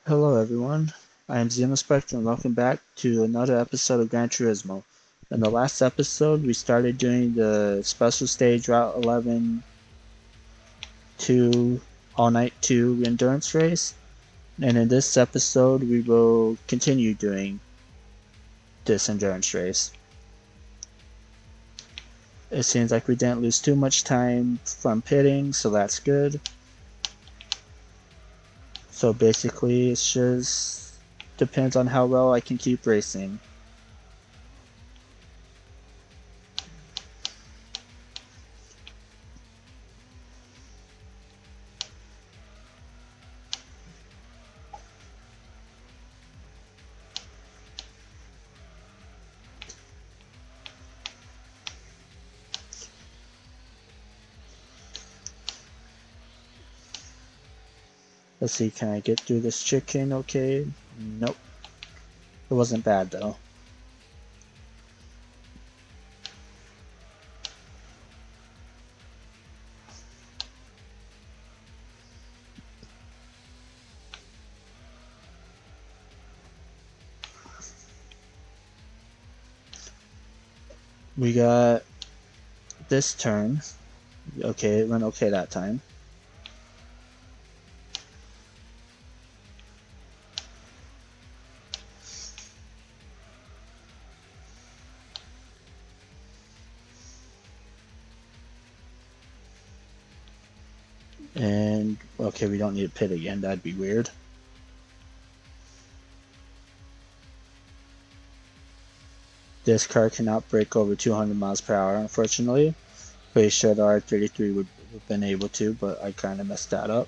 Hello everyone, I am Xenospectre and welcome back to another episode of Gran Turismo. In the last episode, we started doing the special stage Route 11 2 All Night 2 endurance race, and in this episode, we will continue doing this endurance race. It seems like we didn't lose too much time from pitting, so that's good. So basically, it's just depends on how well I can keep racing. Let's see, can I get through this chicken okay? Nope. It wasn't bad though. We got this turn. Okay, it went okay that time. And, okay, we don't need a pit again. That'd be weird. This car cannot break over 200 miles per hour, unfortunately. Pretty sure the R33 would have been able to, but I kind of messed that up.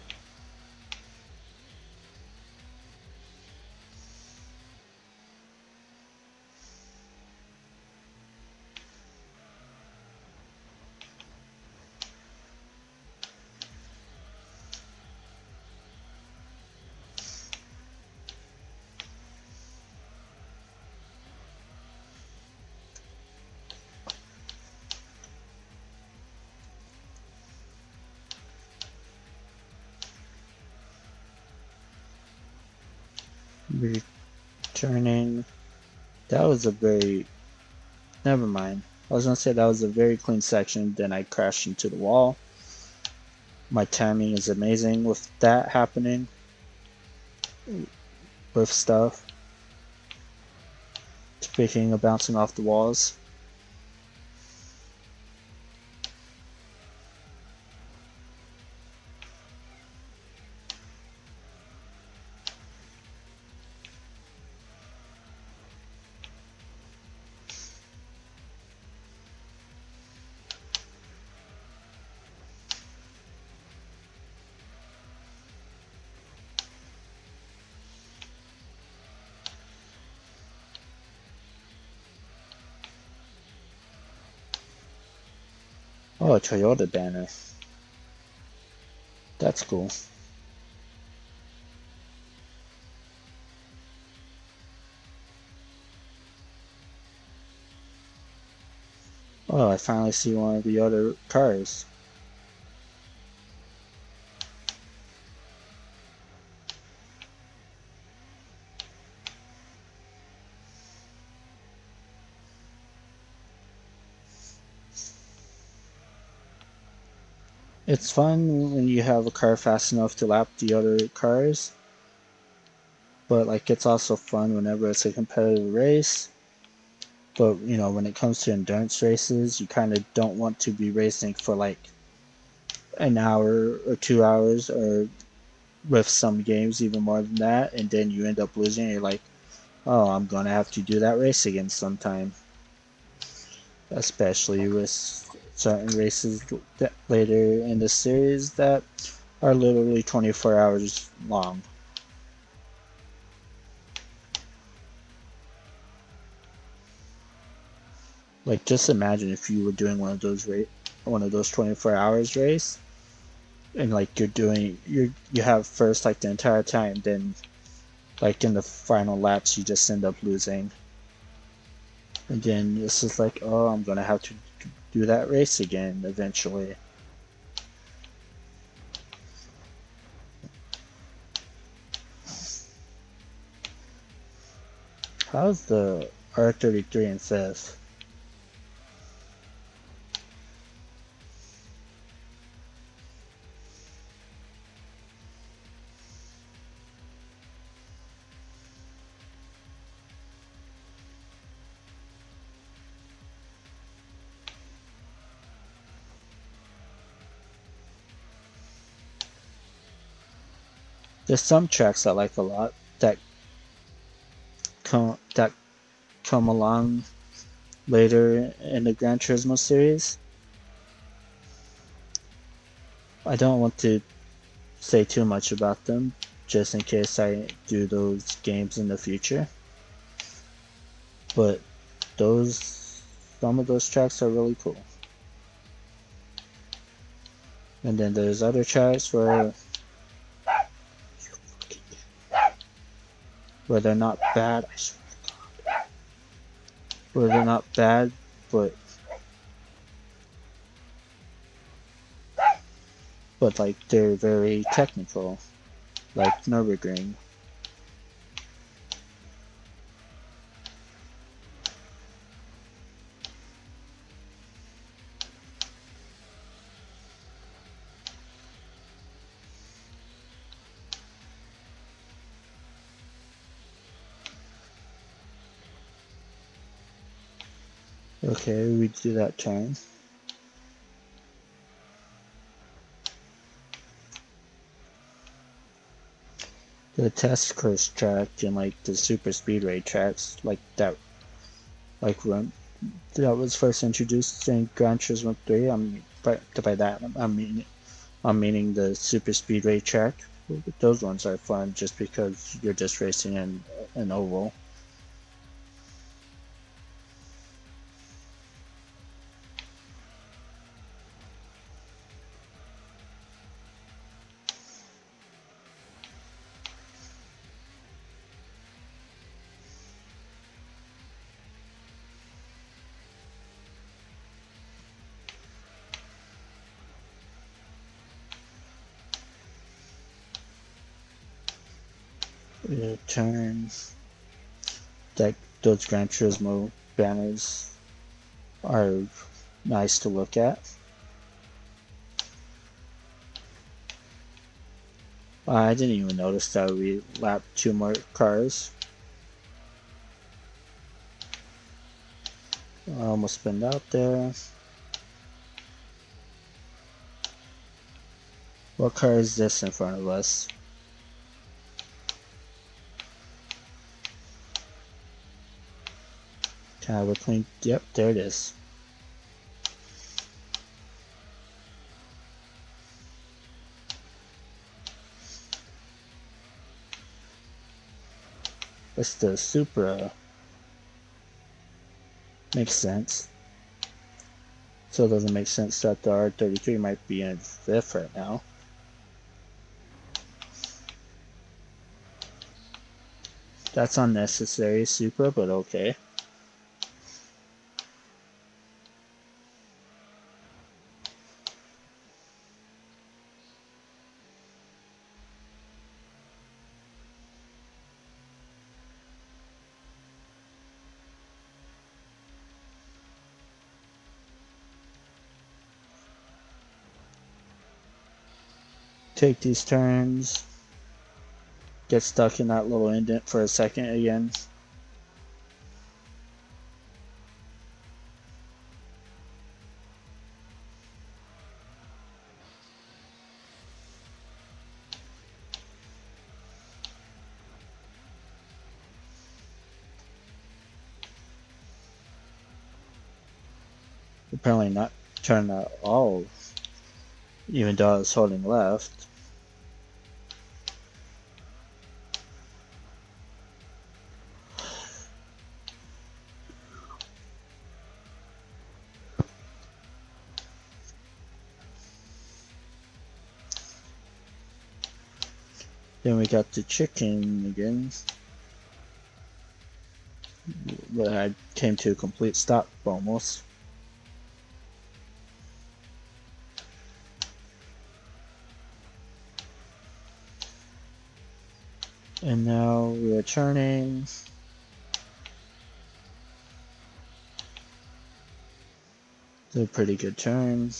Returning. That was a very... Never mind. I was going to say that was a very clean section, then I crashed into the wall. My timing is amazing with that happening. With stuff. Speaking of bouncing off the walls. Oh, a Toyota banner. That's cool. Oh, I finally see one of the other cars. It's fun when you have a car fast enough to lap the other cars, but like it's also fun whenever it's a competitive race. But you know, when it comes to endurance races, you kind of don't want to be racing for like an hour or 2 hours, or with some games even more than that, and then you end up losing. And you're like, oh, I'm gonna have to do that race again sometime. Especially with certain races that later in the series that are literally 24 hours long. Like, just imagine if you were doing one of those 24 hours race, and like you have first like the entire time, then like in the final laps you just end up losing, and then it's just like, oh, I'm gonna have to do that race again eventually. How's the R33 in fifth? There's some tracks I like a lot that come along later in the Gran Turismo series. I don't want to say too much about them, just in case I do those games in the future. But some of those tracks are really cool. And then there's other tracks where they're not bad. Where they're not bad, but like they're very technical, like Nürburgring. Okay, we do that turn. The test course track and like the super speedway tracks like that, like when that was first introduced in Gran Turismo 3. By that I'm meaning the super speedway track. Those ones are fun just because you're just racing in an oval. Turn that those Gran Turismo banners are nice to look at. I didn't even notice that we lapped 2 more cars. I almost spinned out there. What car is this in front of us? Can I have a clean? Yep, there it is. It's the Supra. Makes sense. So it doesn't make sense that the R33 might be in 5th right now. That's unnecessary, Supra, but okay. Take these turns. Get stuck in that little indent for a second again. Apparently not turn at all, even though I was holding left. Then we got the chicken again, but I came to a complete stop almost. And now we are turning. Did a pretty good turn.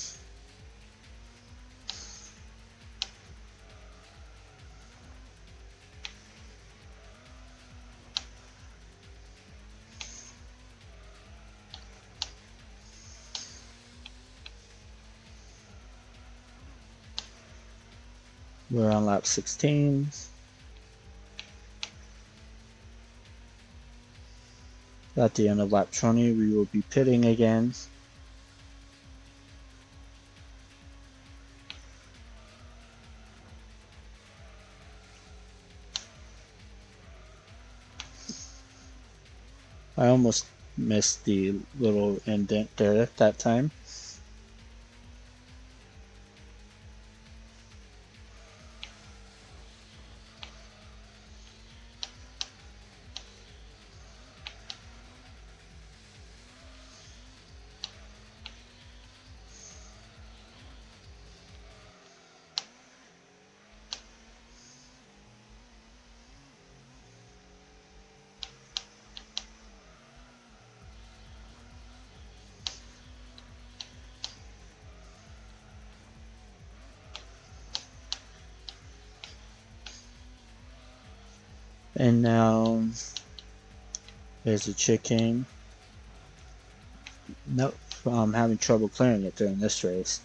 We're on lap 16. At the end of lap 20, we will be pitting again. I almost missed the little indent there at that time. And now there's a chicken. Nope, I'm having trouble clearing it during this race.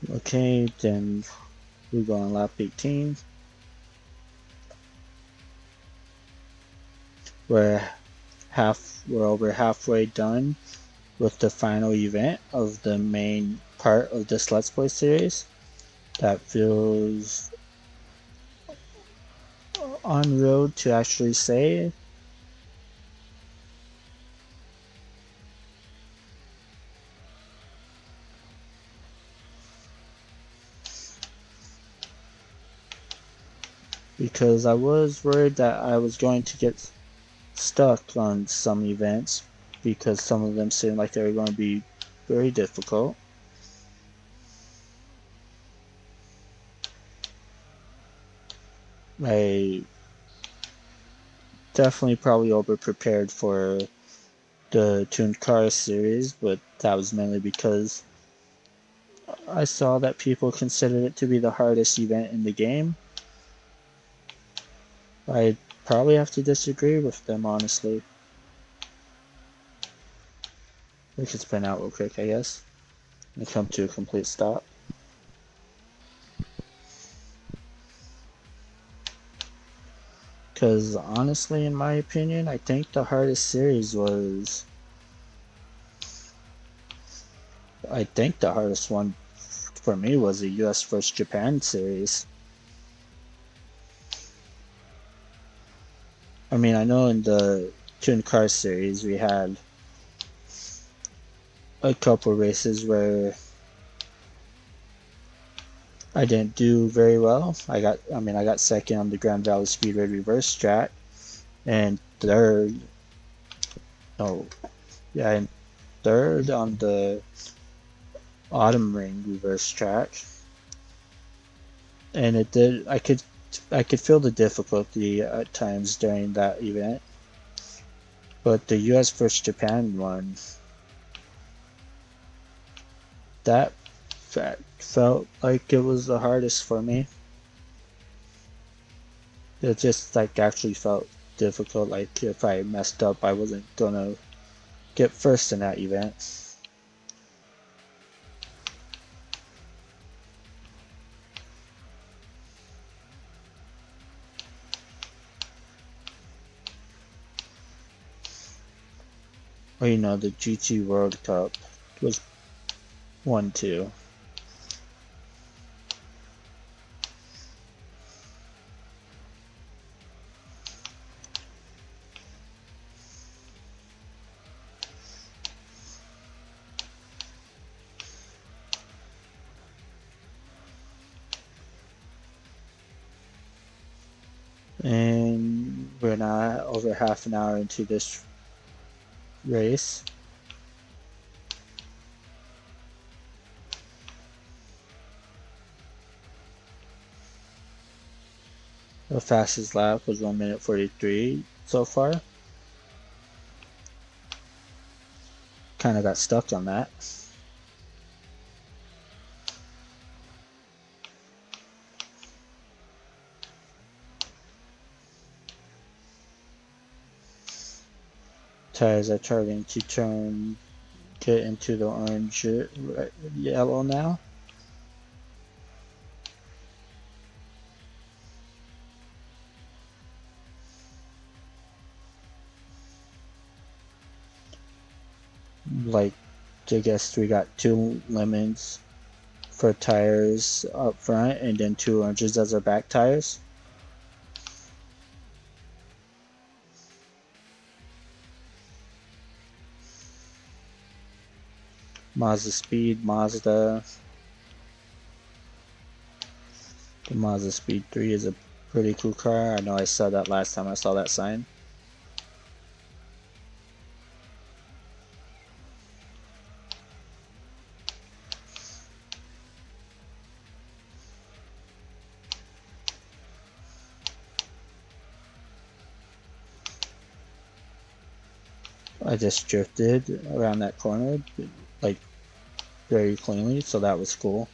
Okay, then we go on lap 18. We're over halfway done with the final event of the main part of this Let's Play series. That feels on road to actually say. Because I was worried that I was going to get stuck on some events because some of them seemed like they were going to be very difficult. I definitely probably over prepared for the tuned car series, but that was mainly because I saw that people considered it to be the hardest event in the game. I probably have to disagree with them, honestly. We can spin out real quick, I guess, and come to a complete stop. Because honestly, in my opinion, I think the hardest series was... I think the hardest one for me was the US vs Japan series. I mean, I know in the tuned car series we had a couple races where I didn't do very well. I got second on the Grand Valley Speedway reverse track, and third on the Autumn Ring reverse track. And it did. I could feel the difficulty at times during that event. But the US vs Japan one, that felt like it was the hardest for me. It just like actually felt difficult. Like if I messed up, I wasn't gonna get first in that event. Or the GT World Cup was 1-2. And we're now over half an hour into this race. The fastest lap was 1 minute 43 so far. Kind of got stuck on that. Tires are starting to get into the orange, yellow now. Like, I guess we got 2 lemons for tires up front and then 2 oranges as our back tires. Mazda Speed, Mazda. The Mazda Speed 3 is a pretty cool car. I know I said that last time I saw that sign. I just drifted around that corner, like, very cleanly, so that was cool.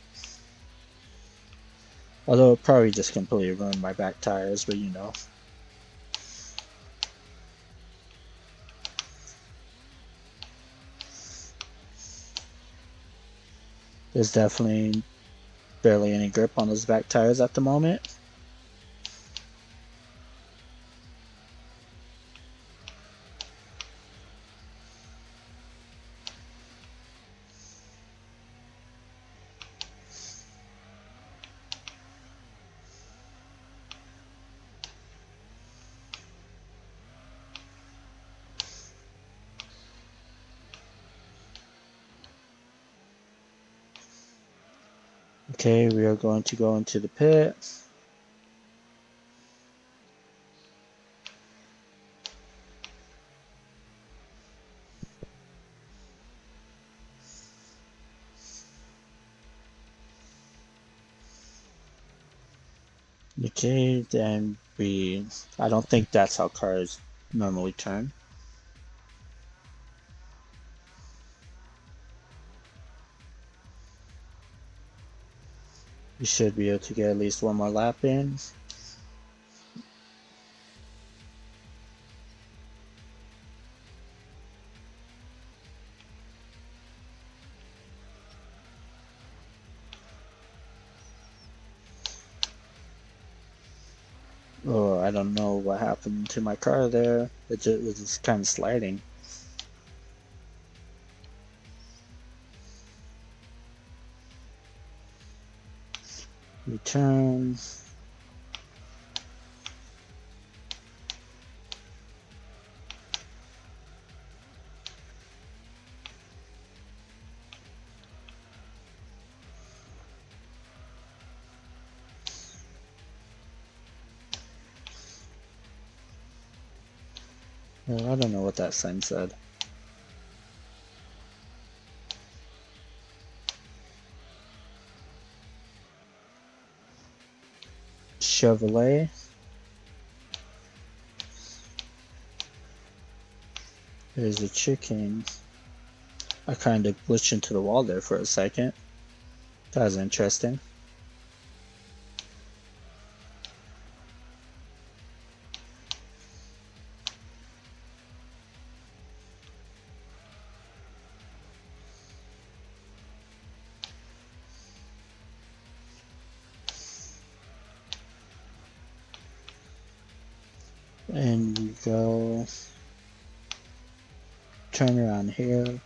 Although it probably just completely ruined my back tires, but you know. There's definitely barely any grip on those back tires at the moment. Okay, we are going to go into the pit. Okay, then I don't think that's how cars normally turn. We should be able to get at least 1 more lap in. Oh, I don't know what happened to my car there. It was just kind of sliding. Return. I don't know what that sign said. Chevrolet. There's a chicken. I kind of glitched into the wall there for a second. That was interesting. And we go turn around here.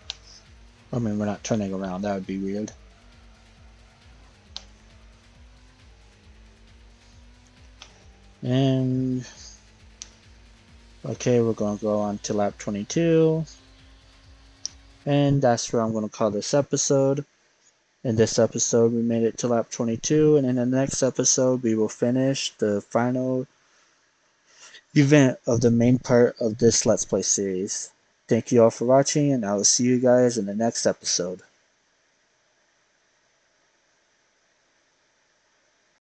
I mean, we're not turning around, that would be weird. And okay, we're going to go on to lap 22. And that's where I'm going to call this episode. In this episode, we made it to lap 22, and in the next episode, we will finish the final event of the main part of this Let's Play series. Thank you all for watching, and I will see you guys in the next episode.